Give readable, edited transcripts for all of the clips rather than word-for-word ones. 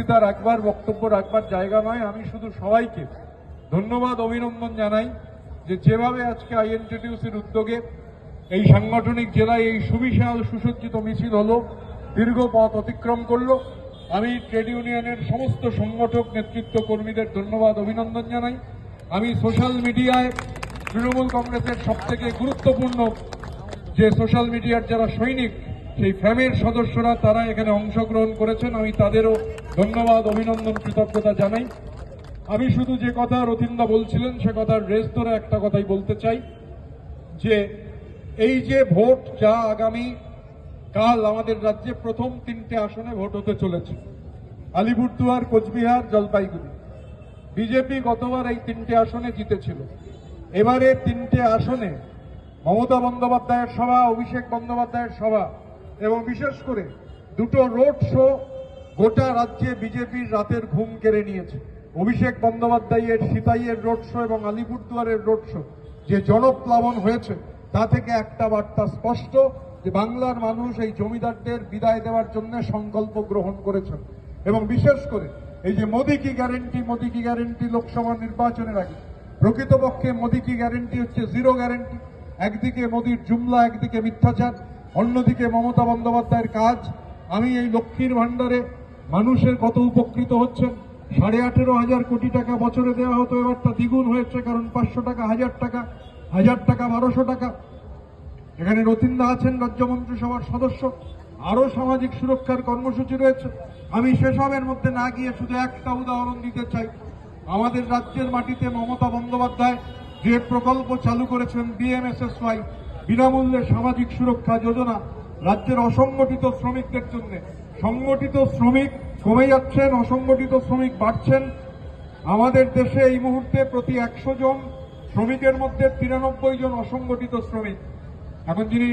বক্তৃতা রাখবার, বক্তব্য রাখবার জায়গা নয়। আমি শুধু সবাইকে ধন্যবাদ, অভিনন্দন জানাই যে যেভাবে আজকে আইএনটিটিউসির উদ্যোগে এই সাংগঠনিক জেলায় এই সুবিশাল সুসজ্জিত মিছিল হলো, দীর্ঘ পথ অতিক্রম করলো। আমি ট্রেড ইউনিয়নের সমস্ত সংগঠক, নেতৃত্ব, কর্মীদের ধন্যবাদ, অভিনন্দন জানাই। আমি সোশ্যাল মিডিয়ায় তৃণমূল কংগ্রেসের সবথেকে গুরুত্বপূর্ণ যে সোশ্যাল মিডিয়ার যারা সৈনিক, সেই ফ্যামের সদস্যরা, তারা এখানে অংশগ্রহণ করেছেন। আমি তাদেরও ধন্যবাদ, অভিনন্দন, কৃতজ্ঞতা জানাই। আমি শুধু যে কথা রথীনদা বলছিলেন সে কথার রেস ধরে একটা কথাই বলতে চাই যে এই যে ভোট, যা আগামী কাল আমাদের রাজ্যে প্রথম 3টে আসনে ভোট হতে চলেছে, আলিপুরদুয়ার, কোচবিহার, জলপাইগুড়ি। বিজেপি গতবার এই 3টে আসনে জিতেছিল। এবারে 3টে আসনে মমতা বন্দ্যোপাধ্যায়ের সভা, অভিষেক বন্দ্যোপাধ্যায়ের সভা এবং বিশেষ করে দুটো রোড শো গোটা রাজ্যে বিজেপির রাতের ঘুম কেড়ে নিয়েছে। অভিষেক বন্দ্যোপাধ্যায়ের সিতাইয়ের রোড শো এবং আলিপুরদুয়ারের রোড শো যে জনপ্লাবন হয়েছে, তা থেকে একটা বার্তা স্পষ্ট যে বাংলার মানুষ এই জমিদারদের বিদায় দেওয়ার জন্য সংকল্প গ্রহণ করেছেন। এবং বিশেষ করে এই যে মোদি কি গ্যারেন্টি লোকসভা নির্বাচনের আগে, প্রকৃতপক্ষে মোদি কি গ্যারেন্টি হচ্ছে জিরো গ্যারেন্টি। একদিকে মোদির জুমলা, একদিকে মিথ্যাচার, অন্যদিকে মমতা বন্দ্যোপাধ্যায়ের কাজ। আমি এই লক্ষ্মীর ভাণ্ডারে মানুষের কত উপকৃত হচ্ছেন। 18,500 কোটি টাকা বছরে দেওয়া হতো, এবার তা দ্বিগুণ হয়েছে, কারণ 500 টাকা, 1000 টাকা, 1000 টাকা 1200 টাকা। এখানে রথীনদা আছেন, রাজ্য মন্ত্রিসভার সদস্য। আরো সামাজিক সুরক্ষার কর্মসূচি রয়েছে। আমি সেসবের মধ্যে না গিয়ে শুধু একটা উদাহরণ দিতে চাই। আমাদের রাজ্যের মাটিতে মমতা বন্দ্যোপাধ্যায় যে প্রকল্প চালু করেছেন, বিএমএসএসওয়াই, বিনামূল্যে সামাজিক সুরক্ষা যোজনা, রাজ্যের অসংগঠিত শ্রমিকদের জন্য। সংগঠিত শ্রমিক কমে যাচ্ছেন, অসংগঠিত শ্রমিক বাড়ছেন। আমাদের দেশে এই মুহূর্তে প্রতি 100 জন শ্রমিকের মধ্যে 93 জন অসংগঠিত শ্রমিক। এখন যিনি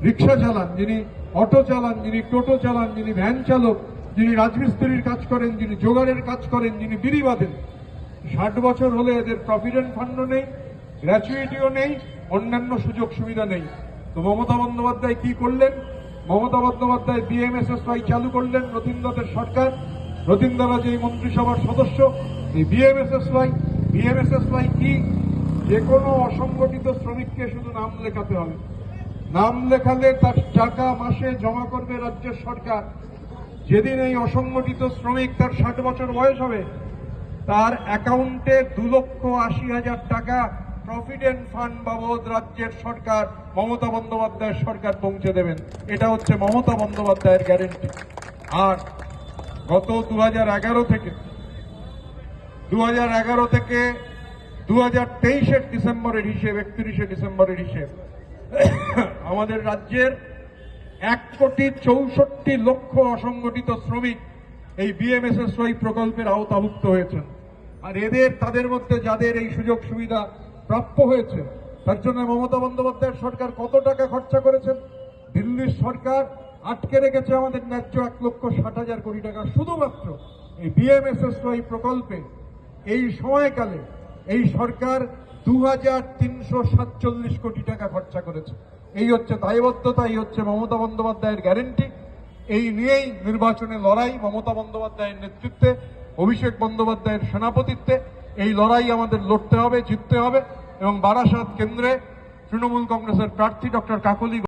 রিক্সা চালান, যিনি অটো চালান, যিনি টোটো চালান, যিনি ভ্যান চালক, যিনি রাজমিস্ত্রির কাজ করেন, যিনি জোগাড়ের কাজ করেন, যিনি বিড়ি বাঁধেন, 60 বছর হলে এদের প্রভিডেন্ট ফান্ডও নেই, গ্র্যাচুইটিও নেই, অন্যান্য সুযোগ সুবিধা নেই। তো মমতা বন্দ্যোপাধ্যায় কি করলেন? মমতা বন্দ্যোপাধ্যায় বিএমএসএসওয়াই চালু করলেন, রথীনদাদের সরকার, রথীনদারা যে মন্ত্রিসভার সদস্য। এই বিএমএসএসওয়াই কি? যে কোনো অসংগঠিত শ্রমিককে শুধু নাম লেখাতে হবে। নাম লেখালে তার টাকা মাসে জমা করবে রাজ্যের সরকার। যেদিন এই অসংগঠিত শ্রমিক, তার 60 বছর বয়স হবে, তার অ্যাকাউন্টে 2,80,000 টাকা প্রভিডেন্ট ফান্ড বাবদ রাজ্যের সরকার, মমতা বন্দ্যোপাধ্যায়ের সরকার পৌঁছে দেবেন। এটা হচ্ছে মমতা বন্দ্যোপাধ্যায়ের গ্যারেন্টি। আর গত 2011 থেকে 2023-এর ডিসেম্বরের হিসেব, 31শে ডিসেম্বরের হিসেব, আমাদের রাজ্যের 1,64,00,000 অসংগঠিত শ্রমিক এই বিএমএসএসওয়াই প্রকল্পের আওতাভুক্ত হয়েছেন। আর তাদের মধ্যে যাদের এই সুযোগ সুবিধা প্রাপ্য হয়েছে, তার জন্য মমতা বন্দ্যোপাধ্যায়ের সরকার কত টাকা খরচা করেছেন? দিল্লির সরকার আটকে রেখেছে আমাদের ন্যায্য 1,60,000 কোটি টাকা শুধুমাত্র এই বিএমএসএসওয়াই প্রকল্পে। এই সময়কালে এই সরকার 2,347 কোটি টাকা খরচা করেছে। এই হচ্ছে দায়বদ্ধতা, এই হচ্ছে মমতা বন্দ্যোপাধ্যায়ের গ্যারেন্টি। এই নিয়েই নির্বাচনে লড়াই, মমতা বন্দ্যোপাধ্যায়ের নেতৃত্বে, অভিষেক বন্দ্যোপাধ্যায়ের সভাপতিত্বে এই লড়াই আমাদের লড়তে হবে, জিততে হবে। এবং বারাসাত কেন্দ্রে তৃণমূল কংগ্রেসের প্রার্থী ডক্টর কাকলি